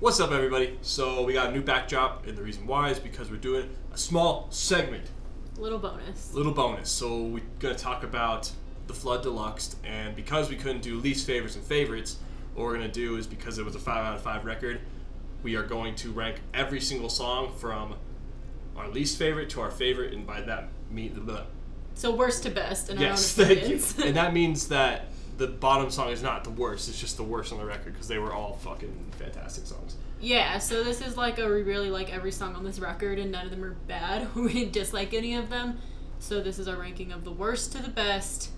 What's up, everybody? So we got a new backdrop, and the reason why is because we're doing a small segment. Little bonus. So we're going to talk about the Flood Deluxe, and because we couldn't do least favorites and favorites, what we're going to do is, because it was a 5 out of 5 record, we are going to rank every single song from our least favorite to our favorite, and by that mean So worst to best in our own thank you. opinions. And that means that the bottom song is not the worst, it's just the worst on the record, because they were all fucking fantastic songs. Yeah, so this is like we really like every song on this record, and none of them are bad. We didn't dislike any of them. So this is our ranking of the worst to the best,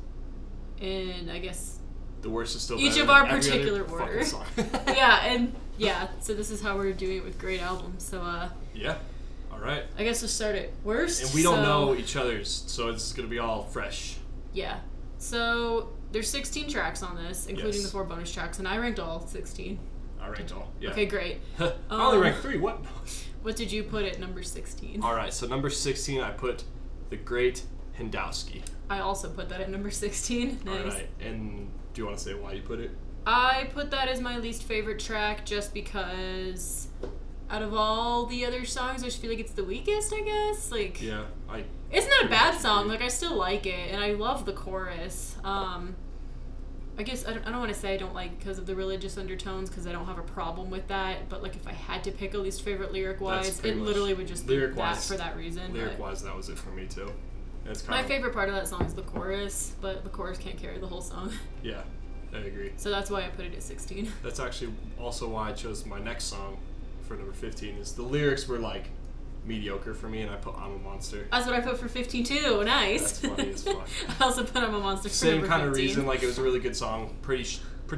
and I guess the worst is still each better of than our every particular other order. fucking song. Yeah, so this is how we're doing it with great albums. So yeah, all right. I guess we'll start at worst. And we don't know each other's, so it's gonna be all fresh. Yeah. So there's 16 tracks on this, including Yes. the 4 bonus tracks, and I ranked all 16. I ranked all. Yeah. Okay, great. I only ranked 3. What? What did you put at number 16? All right. So number 16, I put The Great Hendowski. I also put that at number 16. Nice. All right. And do you want to say why you put it? I put that as my least favorite track just because out of all the other songs, I just feel like it's the weakest, I guess. Like, Yeah. it's not a bad song. Like, I still like it, and I love the chorus. I guess I don't want to say I don't like because of the religious undertones, because I don't have a problem with that. But like, if I had to pick a least favorite lyric-wise, it literally would just be that for that reason. Lyric-wise, that was it for me too. It's My favorite part of that song is the chorus, but the chorus can't carry the whole song. Yeah, I agree. So that's why I put it at 16. That's actually also why I chose my next song for number 15. Is the lyrics were like mediocre for me, and I put I'm a Monster. That's what I put for 15 too. Nice. That's funny as fuck. I also put I'm a Monster for Same number kind 15. of reason. Like, it was a really good song, pretty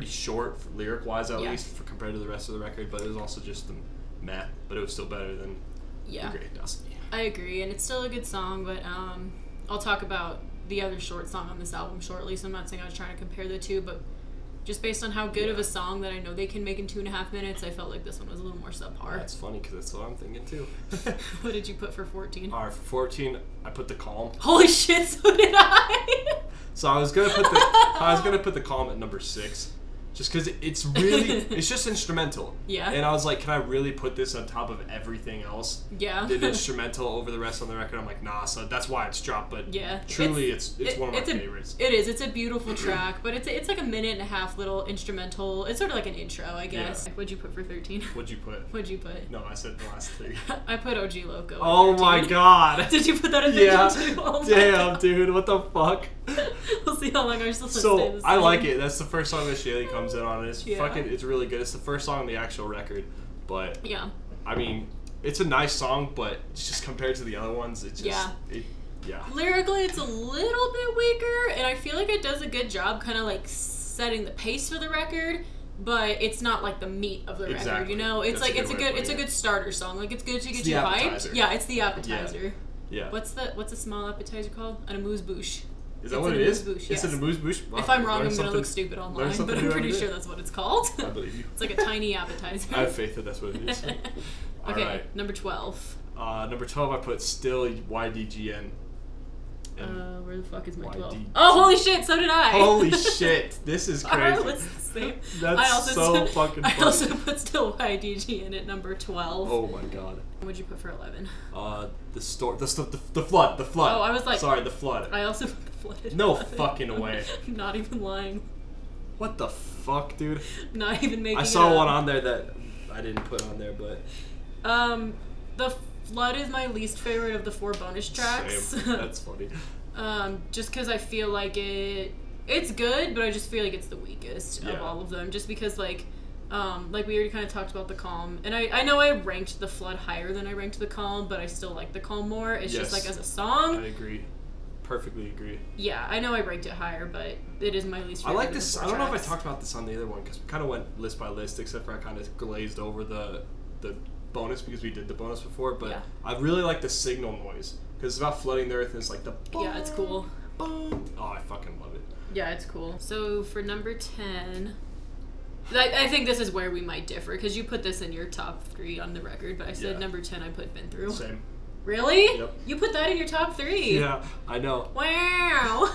short lyric wise at Yeah. least compared to the rest of the record. But it was also just meh. But it was still better than Yeah. The Great Hendowski. I agree, and it's still a good song, but I'll talk about the other short song on this album shortly. So I'm not saying I was trying to compare the two, but just based on how good of a song that I know they can make in 2.5 minutes, I felt like this one was a little more subpar. That's funny because that's what I'm thinking too. What did you put for 14? Alright, for 14, I put The Calm. Holy shit! So did I. So I was gonna put the Calm at number 6, just because it's really it's just instrumental. Yeah. And I was like, can I really put this on top of everything else? Yeah. The instrumental over the rest of the record. I'm like, nah. So that's why it's dropped. But Yeah. truly, it's one of my favorites. It is. It's a beautiful track, but it's like a 1.5-minute little instrumental. It's sort of like an intro, I guess. Yeah. What'd you put for 13? What'd you put? What'd you put? No, I said the last 3. I put OG Loco. Oh at 13. my god. Did you put that at 13 Yeah. too? Oh my Damn, God. dude. What the fuck? We'll see how long our still stay So the I same. like it. That's the first song that Shaylee comes in on. It's Yeah. it's really good. It's the first song on the actual record, but Yeah. I mean, it's a nice song, but it's just compared to the other ones, it's just yeah. Lyrically, it's a little bit weaker, and I feel like it does a good job kind of like setting the pace for the record, but it's not like the meat of the record, Exactly. you know? It's That's like a good way of it's a putting good starter song. Like, it's good to get the you appetizer. hyped. Yeah, it's the appetizer. Yeah. What's a small appetizer called? An amuse-bouche. Is that It's what an it is? amuse-bouche, It's yes. an amuse-bouche? Wow, If I'm wrong, learn I'm gonna something- look stupid learn online, something but I'm new pretty every sure day. that's what it's called. I believe you. It's like a tiny appetizer. I have faith that that's what it is. Okay, Alright. number 12. Number 12, I put Still YDGN. Where the fuck is my YD. 12? Oh, holy shit, so did I! Holy shit, this is Our crazy. list is the same. That's so fucking funny. I also put Still YDG in at number 12. Oh my god. What'd you put for 11? The flood. Oh, I was like... Sorry, the flood. I also put the flood at No 11. fucking way. I'm not even lying. What the fuck, dude? Not even making I it saw up. one on there that I didn't put on there, but The flood is my least favorite of the 4 bonus tracks. same. That's funny. Just because I feel like it's good, but I just feel like it's the weakest of Yeah. all of them. Just because, like we already kind of talked about the Calm, and I know I ranked the flood higher than I ranked the Calm, but I still like the Calm more. It's just Yes. like as a song. I agree. Perfectly agree. Yeah, I know I ranked it higher, but it is my least I favorite. like of the this. 4 I don't know if I tracks. talked about this on the other one because we kind of went list by list, except for I kind of glazed over the bonus because we did the bonus before. But Yeah. I really like the signal noise because it's about flooding the earth and it's like the Yeah, it's cool. boom. Oh, I fucking love it. Yeah, it's cool. So for number 10, I think this is where we might differ because you put this in your top 3 on the record, but I said Yeah. number 10 I put Been Through. Same. Really? Yep. You put that in your top 3? Yeah, I know. Wow.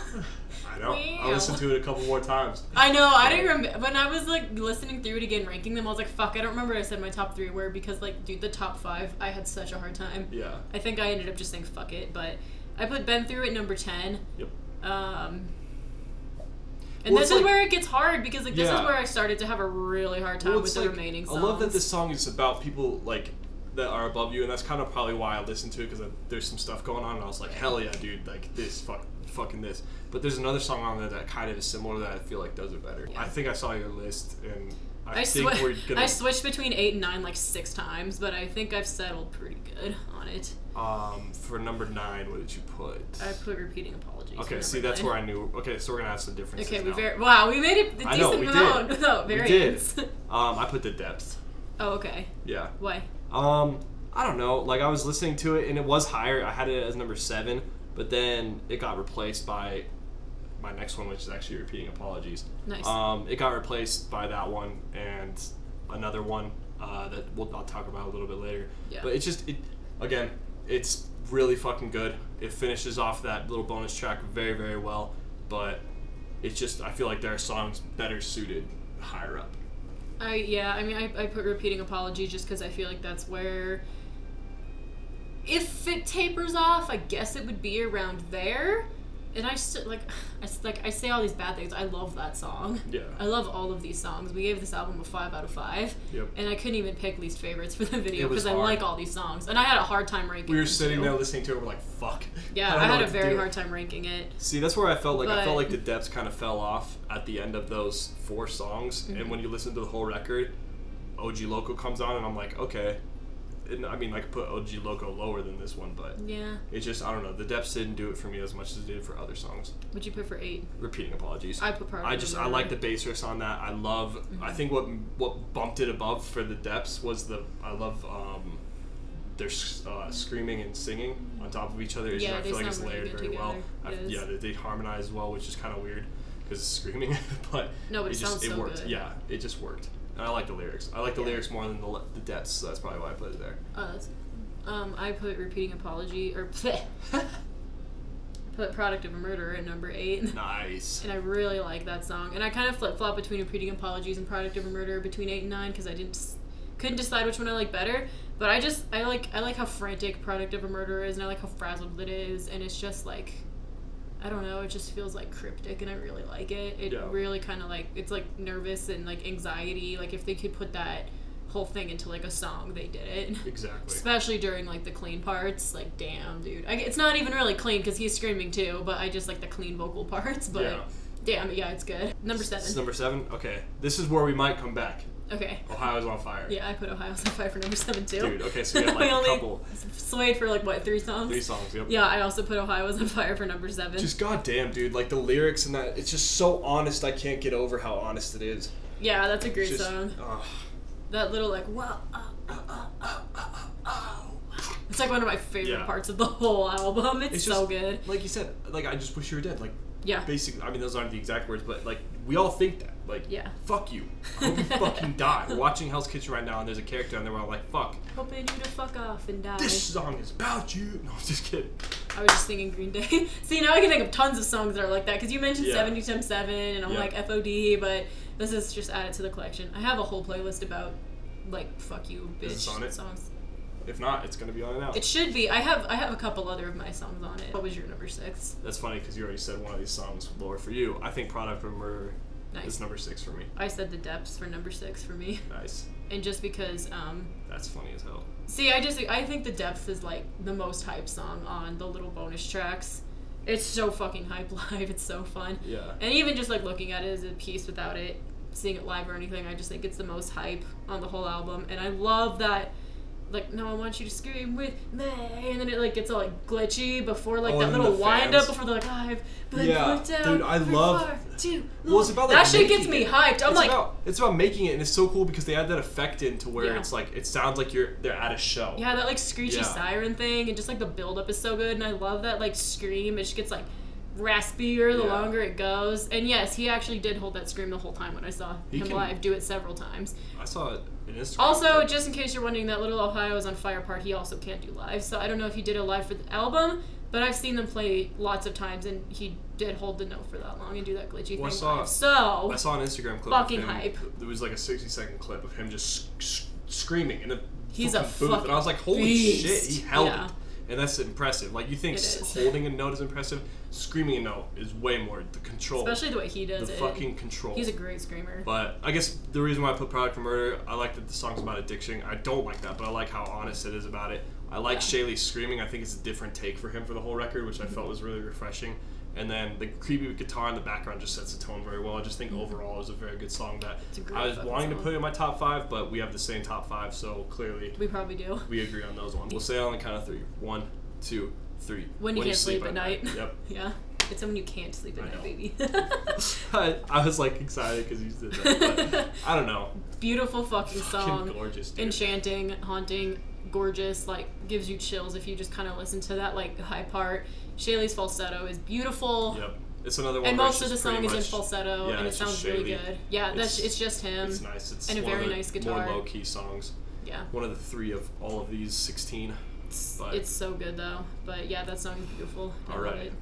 I know. Wow. I listened to it a couple more times. I know. I didn't remember when I was like listening through it again, ranking them. I was like, "Fuck!" I don't remember. I said my top 3 were because like, dude, the top 5, I had such a hard time. Yeah. I think I ended up just saying fuck it, but I put Been Through It number 10. Yep. And Well, this it's is like- where it gets hard because like this is Yeah. where I started to have a really hard time Well, with it's the like, remaining I songs. love that this song is about people like that are above you, and that's kind of probably why I listened to it, because there's some stuff going on, and I was like, hell yeah, dude, like this, fucking this. But there's another song on there that kind of is similar that I feel like does it better. Yeah. I think I saw your list, and I I think we're gonna. I switched between 8 and 9 like 6 times, but I think I've settled pretty good on it. For number 9, what did you put? I put Repeating Apologies. for Okay, number see, that's 9. where I knew. Okay, so we're gonna have some differences. Okay, now. we made it a I know, decent we amount did. without We did. variance. I put The Depth. Oh, okay. Yeah. Why? I don't know. Like, I was listening to it, and it was higher. I had it as number 7, but then it got replaced by my next one, which is actually Repeating Apologies. Nice. It got replaced by that one and another one that I'll talk about a little bit later. Yeah. But again, it's really fucking good. It finishes off that little bonus track very, very well, but it's just, I feel like there are songs better suited higher up. I put Repeating Apology just because I feel like that's where, if it tapers off, I guess it would be around there. And I still I say all these bad things. I love that song. Yeah. I love all of these songs. We gave this album a 5 out of 5. Yep. And I couldn't even pick least favorites for the video It was because I hard. like all these songs. And I had a hard time ranking We were them, sitting too. there listening to it, we're like, fuck. Yeah, don't I know had a what to very do. hard time ranking it. See, that's where I felt like But- The Depths kind of fell off at the end of those 4 songs, Mm-hmm. and when you listen to the whole record, OG Loco comes on, and I'm like, okay. And, I mean, I could put OG Loco lower than this one, but Yeah. it's just, I don't know. The Depths didn't do it for me as much as it did for other songs. What'd you put for 8? Repeating Apologies. I put Product of I Murder. like the bass riffs on that. I love. Mm-hmm. I think what bumped it above for The Depths was I love their screaming and singing on top of each other. Yeah, I they feel like it's sound really layered good very well. together. It is. They harmonize well, which is kind of weird because it's screaming, but No, but it sounds so worked. good. Yeah, it just worked. And I like the lyrics. I like the lyrics more than the Depths, so that's probably why I put it there. I put Repeating Apology, or put Product of a Murder at number 8. Nice. And I really like that song. And I kind of flip-flop between Repeating Apologies and Product of a Murder between 8 and 9 because I couldn't decide which one I like better. But I like how frantic Product of a Murder is, and I like how frazzled it is, and it's just like, I don't know, it just feels like cryptic, and I really like it. It Yeah. really kind of like, it's like nervous and like anxiety. Like if they could put that whole thing into like a song, they did it. Exactly. Especially during like the clean parts. Like, damn, dude. It's not even really clean because he's screaming too, but I just like the clean vocal parts. But Yeah. damn, yeah, it's good. Number This is 7. number 7. Okay, this is where we might come back. Okay. Ohio's on fire. Yeah, I put Ohio's on Fire for number 7 too. Dude, okay, so we have like I a only couple. swayed for like what, 3 songs? 3 songs, yep. Yeah, I also put Ohio's on Fire for number 7. Just goddamn, dude, like the lyrics and that, it's just so honest. I can't get over how honest it is. Yeah, that's a great Just, song. That little like wow. It's like one of my favorite Yeah. parts of the whole album. It's so just, good. Like you said, like I just wish you were dead. Like Yeah. basically, I mean those aren't the exact words, but like we all think that. Like Yeah. fuck you. I hope you fucking die. We're watching Hell's Kitchen right now, and there's a character, and they're all like, "Fuck, Hoping you to fuck off and die. this song is about you." No, I'm just kidding. I was just singing Green Day. See, now I can think of tons of songs that are like that because you mentioned Yeah. 70 times 7 and I'm Yeah. like FOD, but this is just added to the collection. I have a whole playlist about like fuck you bitch Is this on it? songs. If not, it's gonna be on it now. It should be. I have a couple other of my songs on it. What was your number 6? That's funny because you already said one of these songs lower for you. I think Product of Murder Nice. is number 6 for me. I said The Depths for number 6 for me. Nice. And just because That's funny as hell. see, I think The Depths is like the most hype song on the little bonus tracks. It's so fucking hype live. It's so fun. Yeah. And even just like looking at it as a piece without it, seeing it live or anything, I just think it's the most hype on the whole album. And I love that, like, no, I want you to scream with me, and then it like gets all like glitchy before like Oh, that and little the wind fans. up before they're like, I've been Yeah, put down dude, I for love- far too Well, it's long. about like that shit gets making me it. hyped. I'm like, it's about making it, and it's so cool because they add that effect in to where Yeah. it's like it sounds like they're at a show. yeah, that like screechy Yeah. siren thing, and just like the build up is so good, and I love that like scream. It just gets like raspier the Yeah. longer it goes. And yes, he actually did hold that scream the whole time when I saw him live do it several times. I saw it in Instagram. Also, just in case you're wondering, that Little Ohio is on Fire part, he also can't do live. So I don't know if he did a live for the album, but I've seen them play lots of times, and he did hold the note for that long and do that glitchy thing live. So I saw an Instagram clip fucking of him. hype. There was like a 60-second clip of him just screaming in a He's a fucking booth, and I was like, holy beast. shit, he held Yeah. it. And that's impressive. Like, you think It is. holding a note is impressive, screaming a note is way more. The control. Especially the way he does the it. fucking control. He's a great screamer. But I guess the reason why I put Product for Murder, I like that the song's about addiction. I don't like that, but I like how honest it is about it. I like Shaylee screaming. I think it's a different take for him for the whole record, which I felt was really refreshing. And then the creepy guitar in the background just sets the tone very well. I just think overall it was a very good song that I was wanting to put in my top 5, but we have the same top 5, so clearly we probably do. we agree on those ones. We'll say it on the count of 3. 1, 2, 3. When you can't sleep at night. Yep. Yeah. It's when you can't sleep at night, baby. I was like excited because you did that, but I don't know. Beautiful fucking song. Fucking gorgeous, dude. Enchanting, haunting, gorgeous, like gives you chills if you just kind of listen to that like high part. Shaylee's falsetto is beautiful. Yep. It's another one. And where most of it's the just song is pretty in much- falsetto, yeah, and it it's sounds just really Shaylee. good. Yeah, it's just him. It's nice. It's and a one very of the nice guitar. More low key songs. Yeah. One of the 3 of all of these 16. But It's so good though. But yeah, that song is beautiful. I All love right. it.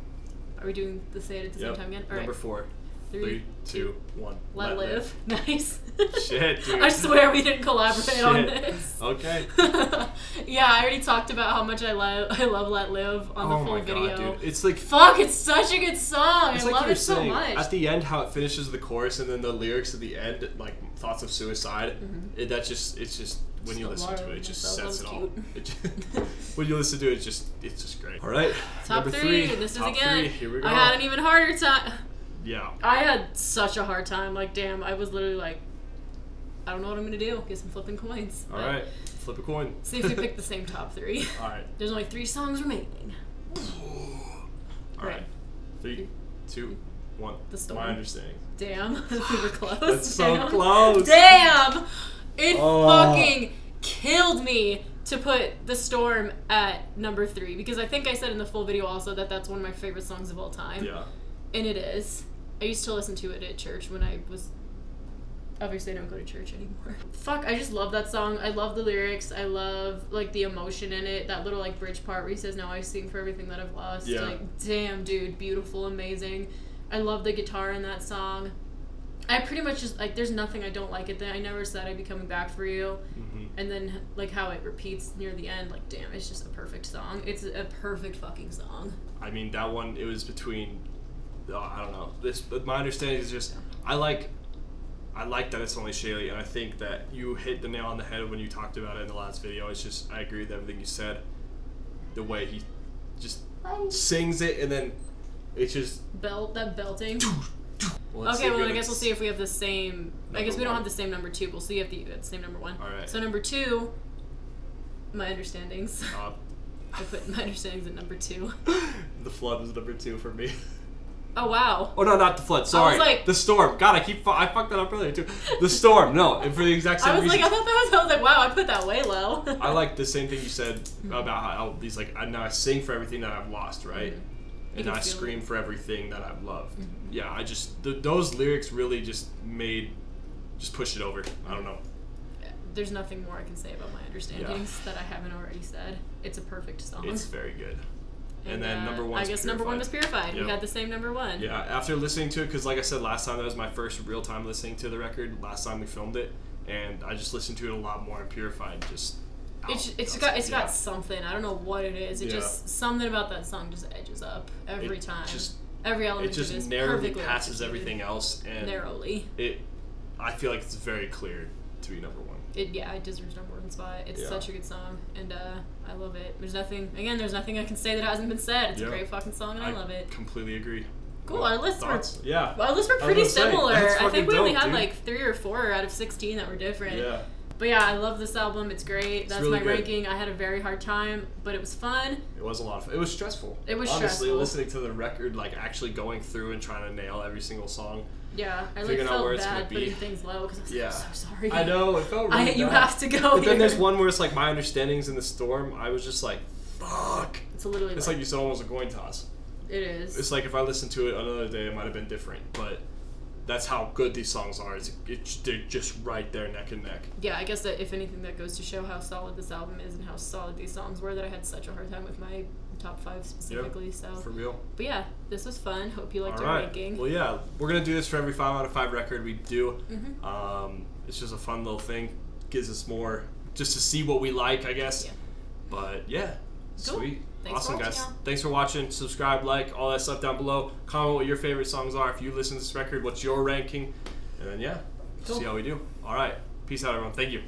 Are we doing the say it at the same time again? All Number right. 4. 3, 3, 2, 1. Let live. Nice. Shit, dude. I swear we didn't collaborate on Shit. this. Okay. Yeah, I already talked about how much I love Let Live on the Oh full my video. god, dude. It's like Fuck, it's such a good song. It's I like love you were it so saying, much. at the end, how it finishes the chorus and then the lyrics at the end, like thoughts of suicide. It's just when you Still listen to it, love it just myself, sets it that all. was It just, when you listen to it, it's just great. All right, Top number 3. 3. This is top again. 3. Here we go. I had an even harder time. Yeah. I had such a hard time. Like, damn, I was literally like, I don't know what I'm gonna do. Guess I'm flipping coins. All right, flip a coin. See if we pick the same top 3. All right. There's only 3 songs remaining. All right. 3, 2, 1. The Storm. My understanding. Damn, we were close. That's so Damn. close. Damn! It Oh. fucking killed me to put The Storm at number 3 because I think I said in the full video also that that's one of my favorite songs of all time. Yeah. And it is. I used to listen to it at church when I was... Obviously, I don't go to church anymore. Fuck, I just love that song. I love the lyrics. I love, like, the emotion in it. That little, like, bridge part where he says, now I sing for everything that I've lost. Yeah. Like, damn, dude. Beautiful, amazing. I love the guitar in that song. I pretty much just, like, there's nothing I don't like it. I never said I'd be coming back for you. Mm-hmm. And then, like, how it repeats near the end. Like, damn, it's just a perfect song. It's a perfect fucking song. I mean, that one, it was between, I don't know. But my understanding is just, I like that it's only Shaylee, and I think that you hit the nail on the head when you talked about it in the last video. It's just, I agree with everything you said. The way he just sings it, and then it's just... That belting. Well, Okay, well, I guess we'll see if we have the same... I guess we don't one. have the same number 2. We'll see if the same number 1. All right. So number 2, my understandings. Uh, I put my understandings at number 2. The Flood was number 2 for me. Oh, wow. Oh, no, not The Flood. Sorry. like- The Storm. God, I fucked that up earlier, too. The Storm. No, and for the exact same I was reason. like, I was like, wow, I put that way low. I like the same thing you said about how he's like, now I sing for everything that I've lost, right? You And can I feel scream it. for everything that I've loved. Yeah, I just, those lyrics really just push it over. I don't know. There's nothing more I can say about my understandings that I haven't already said. It's a perfect song. It's very good. And then number 1 I guess number 1 was Purified. Yep. We had the same number 1. Yeah, after listening to it, because like I said last time, that was my first real time listening to the record, last time we filmed it, and I just listened to it a lot more and Purified just... It's got something. I don't know what it is. It just something about that song just edges up every time. Every element it just of it is narrowly perfectly passes executed. everything else, and Narrowly. I feel like it's very clear to be number 1. It deserves number 1 spot. It's Yeah. such a good song, and I love it. There's nothing I can say that hasn't been said. It's a great fucking song, and I love it. Completely agree. Cool. Our lists were Yeah. Our lists were I was pretty gonna say, similar. that's I think fucking we only dope, had dude. like 3 or 4 out of 16 that were different. Yeah. But yeah, I love this album. It's great. That's really my good. ranking. I had a very hard time, but it was fun. It was a lot of fun. It was stressful. It was Honestly, stressful. listening to the record, like actually going through and trying to nail every single song. Yeah, I like Figuring out where felt it's gonna bad be. putting things low because I was like, Yeah. I'm so sorry. I know, it felt really You bad. have to go But then here. there's one where it's like my understandings in the storm. I was just like, fuck. It's literally It's like you said, almost a coin toss. It is. It's like if I listened to it another day, it might have been different, but that's how good these songs are. They're just right there, neck and neck. Yeah, I guess that if anything, that goes to show how solid this album is and how solid these songs were, that I had such a hard time with my top 5 specifically. Yep, so for real. But yeah, this was fun. Hope you liked All our right. ranking. Well, yeah, we're gonna do this for every 5 out of 5 record we do. Mm-hmm. It's just a fun little thing. Gives us more just to see what we like, I guess. Yeah. But yeah, Cool. sweet. Thanks Awesome, for watching, guys. y'all. Thanks for watching. Subscribe, like, all that stuff down below. Comment what your favorite songs are. If you listen to this record, what's your ranking? And then, yeah, Cool. see how we do. All right. Peace out, everyone. Thank you.